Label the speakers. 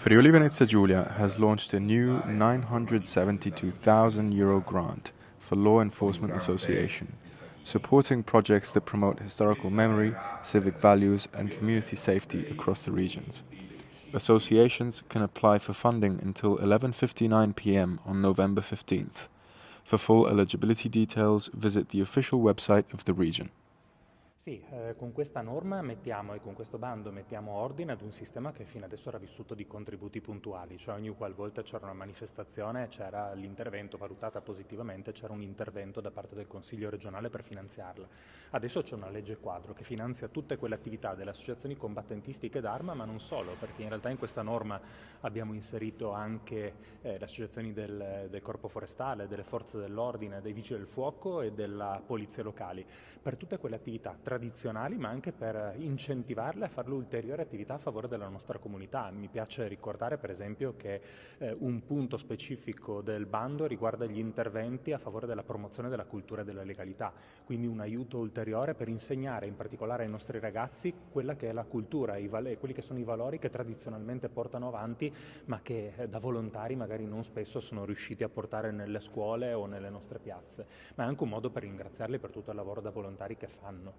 Speaker 1: Friuli Venezia Giulia has launched a new €972,000 grant for Law Enforcement Association, supporting projects that promote historical memory, civic values, and community safety across the regions. Associations can apply for funding until 11:59 p.m. on November 15th. For full eligibility details, visit the official website of the region.
Speaker 2: Sì, con questa norma mettiamo e con questo bando mettiamo ordine ad un sistema che fino adesso era vissuto di contributi puntuali, cioè ogni qualvolta c'era una manifestazione c'era l'intervento, valutata positivamente, c'era un intervento da parte del Consiglio regionale per finanziarla. Adesso c'è una legge quadro che finanzia tutte quelle attività delle associazioni combattentistiche d'arma, ma non solo, perché in realtà in questa norma abbiamo inserito anche le associazioni del Corpo Forestale, delle Forze dell'Ordine, dei Vigili del Fuoco e della Polizia locali, per tutte quelle attività tradizionali, ma anche per incentivarle a fare ulteriori attività a favore della nostra comunità. Mi piace ricordare per esempio che un punto specifico del bando riguarda gli interventi a favore della promozione della cultura e della legalità, quindi un aiuto ulteriore per insegnare in particolare ai nostri ragazzi quella che è la cultura, quelli che sono i valori che tradizionalmente portano avanti, ma che da volontari magari non spesso sono riusciti a portare nelle scuole o nelle nostre piazze, ma è anche un modo per ringraziarli per tutto il lavoro da volontari che fanno.